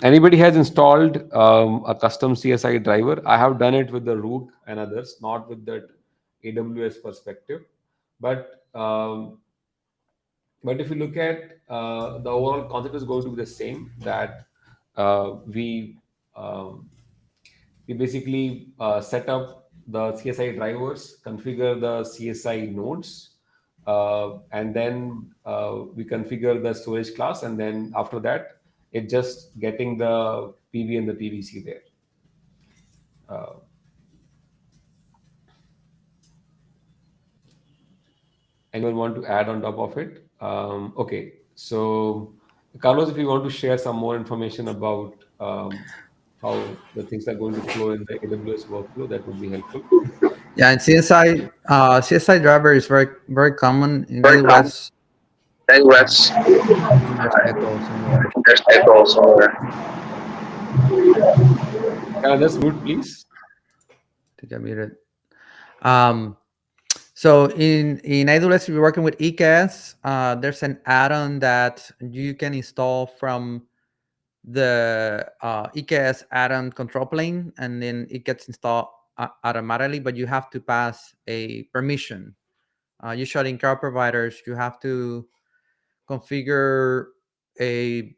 Anybody has installed a custom CSI driver? I have done it with the root and others, not with that AWS perspective. But but if you look at the overall concept is going to be the same, that um, we basically set up the CSI drivers, configure the CSI nodes, and then we configure the storage class, and then after that, it just getting the PV and the PVC there. Uh, Anyone want to add on top of it? Okay, so Carlos, if you want to share some more information about how the things are going to flow in the AWS workflow, that would be helpful. Yeah, and CSI driver is very common in Very common. AWS. Uh, AWS. I think there's echo somewhere. There's echo somewhere. Can I just mute, please? To get muted. So in AWS, we're working with EKS. There's an add-on that you can install from the EKS add-on control plane, and then it gets installed automatically, but you have to pass a permission. Usually in cloud providers, you have to configure a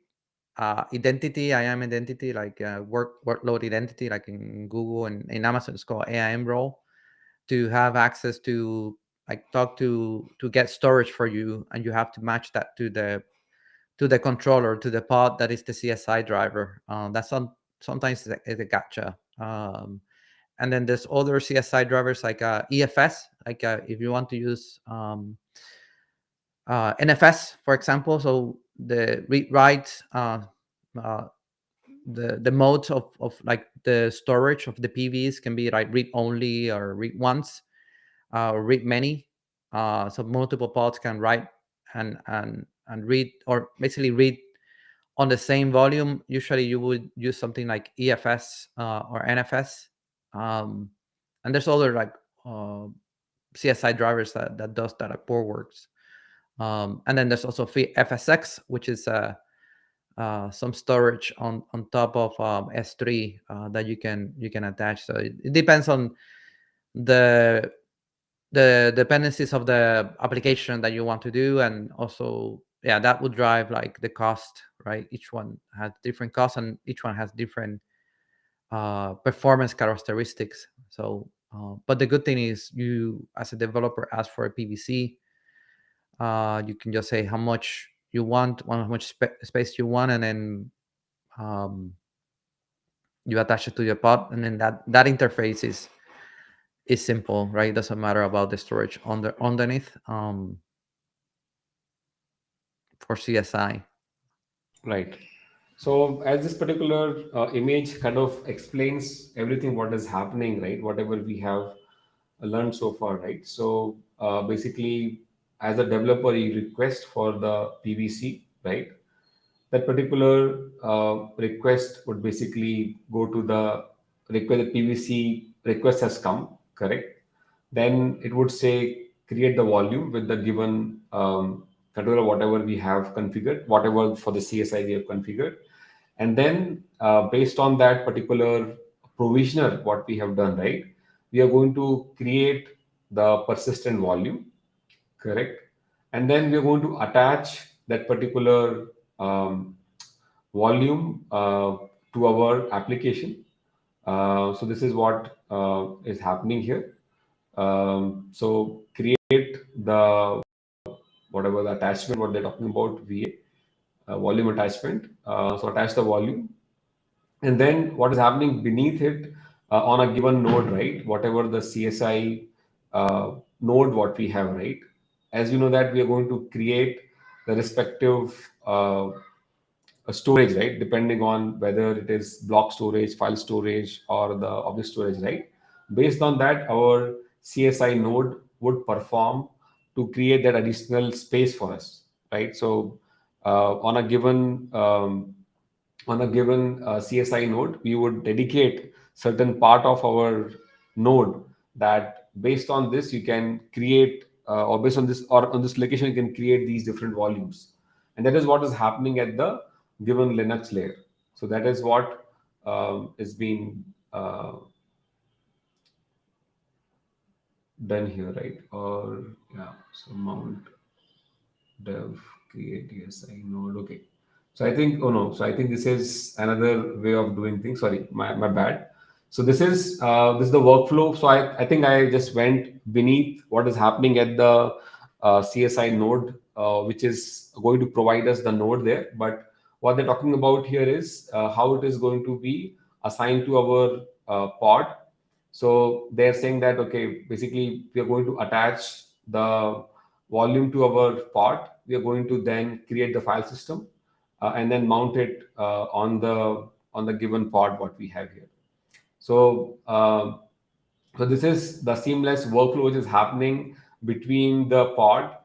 identity, IAM identity, like workload identity, like in Google and in Amazon, it's called AIM role, to have access to like talk to get storage for you, and you have to match that to the controller, to the pod that is the CSI driver. That's sometimes it's a gotcha. And then there's other CSI drivers like EFS, like if you want to use NFS, for example. So the read write, uh, the modes of like the storage of the PVs can be like read only or read once, or read many. So multiple pods can write and read, or basically read on the same volume. Usually you would use something like EFS or NFS. And there's other like CSI drivers that does that at Portworx. And then there's also FSX, which is some storage on top of S3 that you can attach. So it depends on the dependencies of the application that you want to do, and also that would drive like the cost, right? Each one has different costs, and each one has different performance characteristics. So but the good thing is, you as a developer ask for a PVC. You can just say how much you want, how much space you want, and then you attach it to your pod, and then that interface is simple, right? It doesn't matter about the storage underneath for CSI. Right. So as this particular image kind of explains everything what is happening, right? Whatever we have learned so far, right? So basically, as a developer, you request for the PVC, right? That particular request would basically go to the request. The PVC request has come, correct? Then it would say create the volume with the given controller, whatever we have configured, whatever for the CSI we have configured, and then based on that particular provisioner, what we have done, right? We are going to create the persistent volume, correct? And then we are going to attach that particular volume to our application. So this is what is happening here. So create the whatever the attachment, what they're talking about, VA volume attachment. So attach the volume, and then what is happening beneath it on a given node, right? Whatever the CSI node what we have, right? As we know that we are going to create the respective storage, right? Depending on whether it is block storage, file storage, or the object storage, right? Based on that, our CSI node would perform to create that additional space for us, right? So on a given CSI node, we would dedicate certain part of our node that based on this you can create or based on this or on this location you can create these different volumes, and that is what is happening at the given Linux layer. So that is what is being done here, right? Or yeah, so mount dev create ESI node. Okay. So I think, oh no, so I think this is another way of doing things. Sorry, my bad. So this is the workflow. So I think I just went beneath what is happening at the CSI node, which is going to provide us the node there. But what they're talking about here is how it is going to be assigned to our pod. So they're saying that, okay, basically we are going to attach the volume to our pod. We are going to then create the file system and then mount it on the given pod what we have here. So so this is the seamless workflow which is happening between the pod,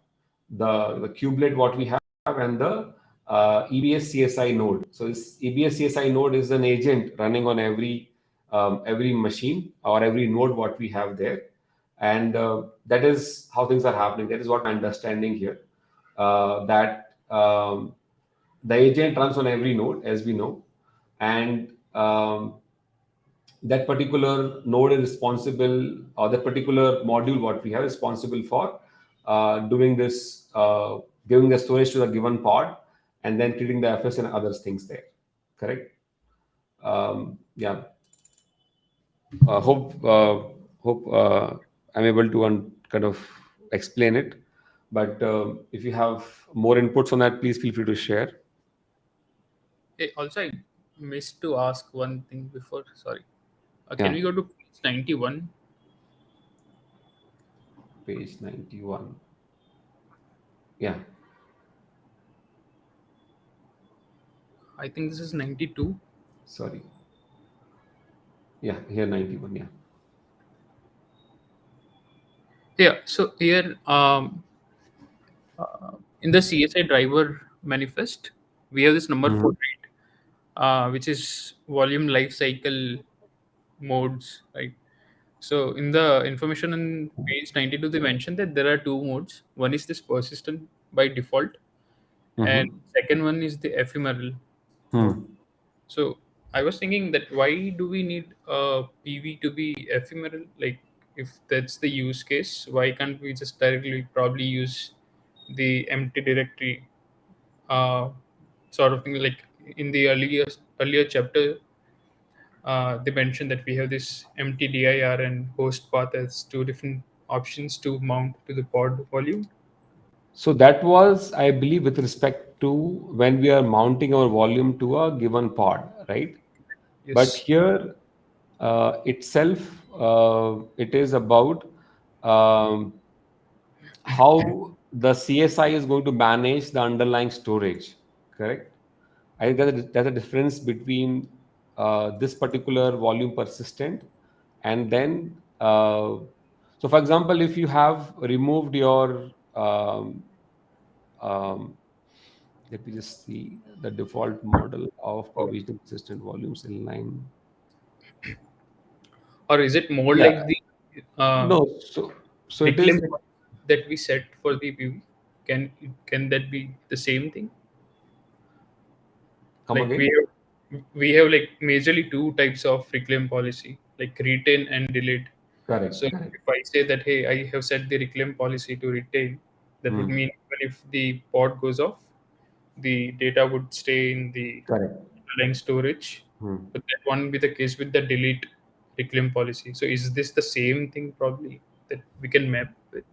the kubelet what we have, and the EBS CSI node. So this EBS CSI node is an agent running on every machine or every node what we have there, and that is how things are happening. That is what I'm understanding here. That the agent runs on every node, as we know, and that particular node is responsible, or that particular module what we have is responsible for doing this, giving the storage to the given pod, and then treating the FS and other things there. Correct? Yeah. Hope I'm able to kind of explain it. But if you have more inputs on that, please feel free to share. Hey, also, I missed to ask one thing before. Sorry. Can Yeah. we go to page 91? Page 91. Yeah. I think this is 92. Sorry. Yeah, here 91. Yeah. Yeah. So here, in the CSI driver manifest, we have this number 4, right? Which is volume life cycle modes, right? So in the information on page 92, they mentioned that there are two modes. One is this persistent by default, and Mm-hmm. second one is the ephemeral mode. So I was thinking that why do we need a PV to be ephemeral? Like, if that's the use case, why can't we just directly probably use the empty directory uh, sort of thing? Like in the earlier chapter, they mentioned that we have this empty dir and host path as two different options to mount to the pod volume. So that was, I believe, with respect to when we are mounting our volume to a given pod, right? But Yes. here itself, it is about um, how the CSI is going to manage the underlying storage, correct? I think there's a difference between this particular volume persistent and then, so for example, if you have removed your, um, let me just see the default model of provisioning persistent volumes in line. Or is it more Yeah, like the uh, no, so it is, declared that we set for the PV? Can that be the same thing? come Like we again. have we have like majorly two types of reclaim policy, like retain and delete. Correct. So Correct. if I say that, hey, I have set the reclaim policy to retain, that would Hmm. mean even if the pod goes off, the data would stay in the Correct. line storage. Hmm. But that won't be the case with the delete reclaim policy. So is this the same thing probably that we can map with?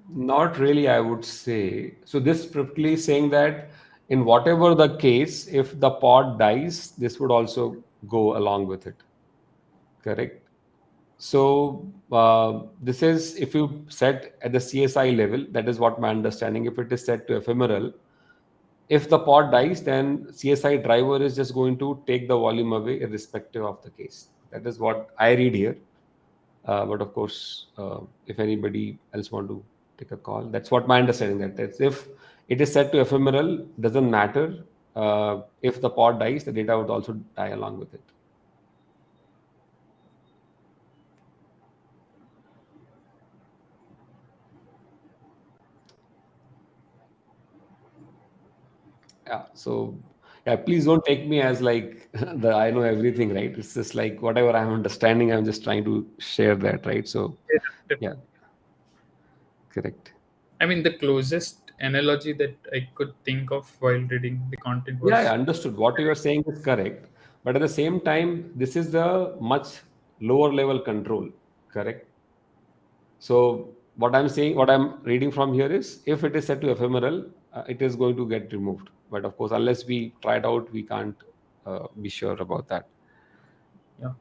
Not really, I would say. So this particularly saying that in whatever the case, if the pod dies, this would also go along with it. Correct. So this is if you set at the CSI level, that is what my understanding. If it is set to ephemeral, if the pod dies, then CSI driver is just going to take the volume away irrespective of the case. That is what I read here. But of course, if anybody else want to take a call, that's what my understanding. That's if it is set to ephemeral, doesn't matter. If the pod dies, the data would also die along with it. Yeah. So yeah, please don't take me as like the I know everything, right? It's just like whatever I'm understanding, I'm just trying to share that, right? So Yeah, yeah, definitely. correct. I mean, the closest analogy that I could think of while reading the content Yeah, I was understood. What you are saying is correct. But at the same time, this is the much lower level control, correct? So what I'm saying, what I'm reading from here is if it is set to ephemeral, it is going to get removed. But of course, unless we try it out, we can't be sure about that. yeah.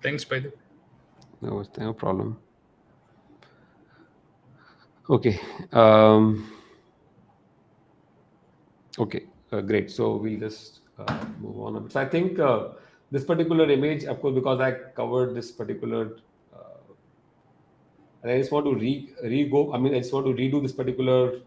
Thanks by the way. No problem. Okay. Um, okay. Great. So we'll just move on a bit. So I think this particular image, of course, because I covered this particular and I just want to re-go. I mean, I just want to redo this particular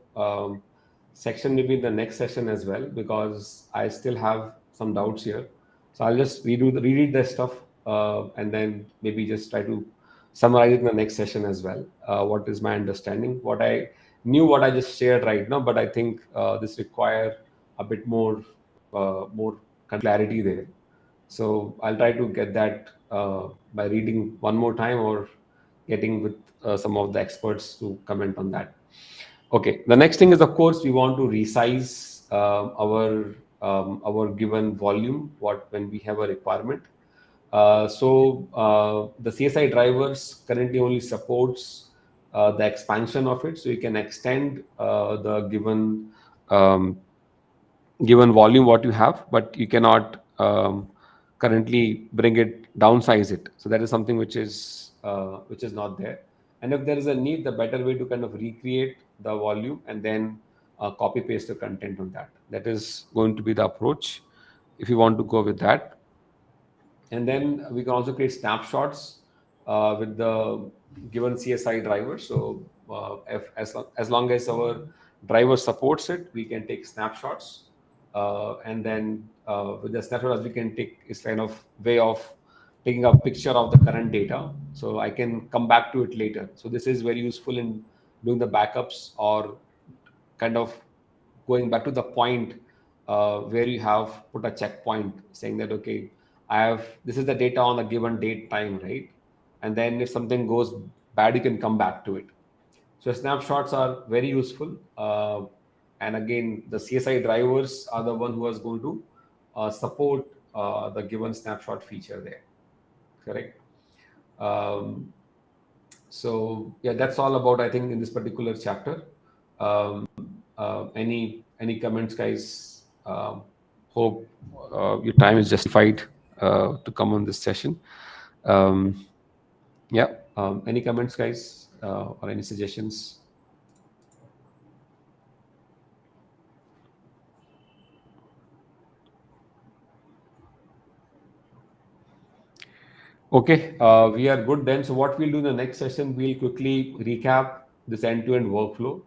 section maybe in the next session as well because I still have some doubts here. So I'll just reread the stuff and then maybe just try to summarize it in the next session as well. What is my understanding? What I knew, what I just shared right now, but I think this require a bit more clarity there. So I'll try to get that by reading one more time or getting with some of the experts to comment on that. Okay, the next thing is of course we want to resize our given volume what when we have a requirement. The CSI drivers currently only supports the expansion of it, so you can extend the um, given volume what you have, but you cannot currently bring it downsize it. So that is something which is not there. And if there is a need, the better way to kind of recreate the volume and then copy paste the content on that. That is going to be the approach if you want to go with that. And then we can also create snapshots with the given CSI driver. So as long as our driver supports it, we can take snapshots. And then with the snapshots, we can take is kind of way of taking a picture of the current data. So I can come back to it later. So this is very useful in doing the backups or kind of going back to the point where you have put a checkpoint saying that okay, I have this is the data on a given date time, right? And then if something goes bad, you can come back to it. So snapshots are very useful. And again, the CSI drivers are the one who is going to support the given snapshot feature there. Correct. Um, so yeah, that's all about I think in this particular chapter. Any comments, guys? Hope your time is justified to come on this session. Um, yeah. Any comments, guys, or any suggestions? Okay, we are good then. So what we'll do in the next session, we'll quickly recap this end-to-end workflow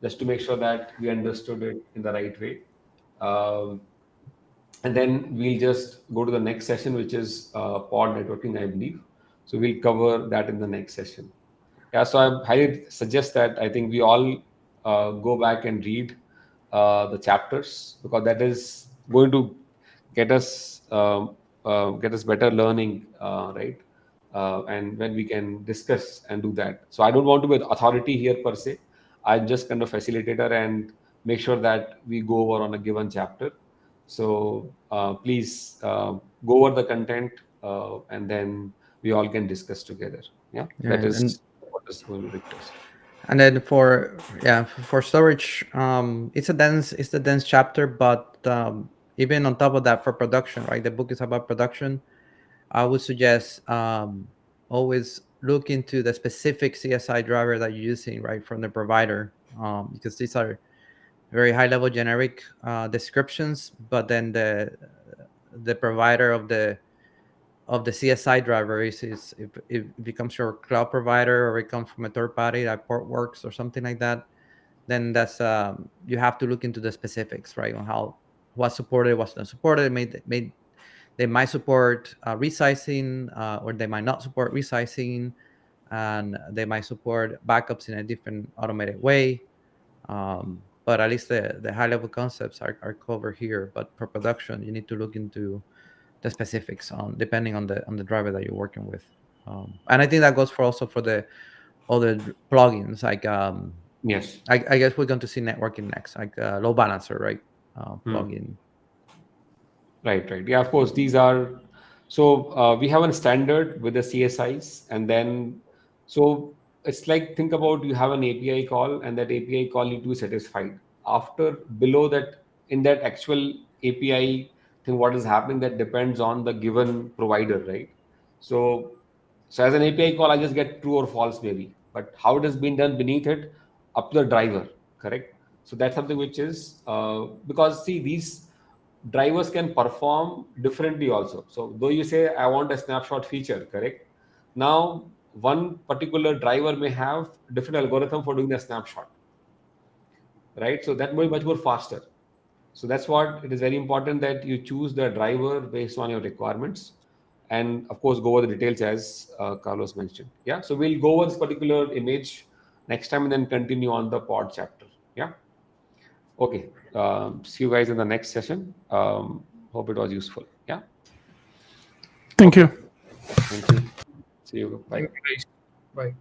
just to make sure that we understood it in the right way. Um, and then we'll just go to the next session, which is pod networking, I believe. So we'll cover that in the next session. Yeah, so I highly suggest that I think we all go back and read the chapters, because that is going to get us better learning, right? And when we can discuss and do that. So I don't want to be the authority here per se. I'm just kind of facilitator and make sure that we go over on a given chapter. So please go over the content, and then we all can discuss together. Yeah, that And is what is going to request. and then for storage, it's a dense chapter, but even on top of that, for production, right? The book is about production. I would suggest always look into the specific CSI driver that you're using, right, from the provider, because these are very high level generic descriptions, but then the provider of the CSI driver is if it becomes your cloud provider, or it comes from a third party like Portworx or something like that, then that's you have to look into the specifics, right, on how what's supported, what's not supported. They might support resizing, or they might not support resizing, and they might support backups in a different automated way. But at least the high level concepts are covered here. But for production, you need to look into the specifics on depending on the driver that you're working with. And I think that goes for also for the other plugins, like Yes. I guess we're going to see networking next, like load balancer, right? Plugin. Right, right. Yeah, of course. These are so we have a standard with the CSIs, and then so it's like, think about, you have an API call, and that API call need to be satisfied. After below that, in that actual API thing, what is happening, that depends on the given provider, right? So so as an API call, I just get true or false maybe, but how it has been done beneath it, up to the driver, correct? So that's something which is because see, these drivers can perform differently also. So though you say I want a snapshot feature, correct? Now one particular driver may have different algorithm for doing the snapshot, right? So that will be much more faster. So that's what it is very important, that you choose the driver based on your requirements, and of course go over the details as Carlos mentioned. Yeah, so we'll go over this particular image next time and then continue on the pod chapter. Yeah. Okay. See you guys in the next session. Hope it was useful. Yeah. Thank Okay. you. Thank you. See you. Bye. Thank you, guys. Bye.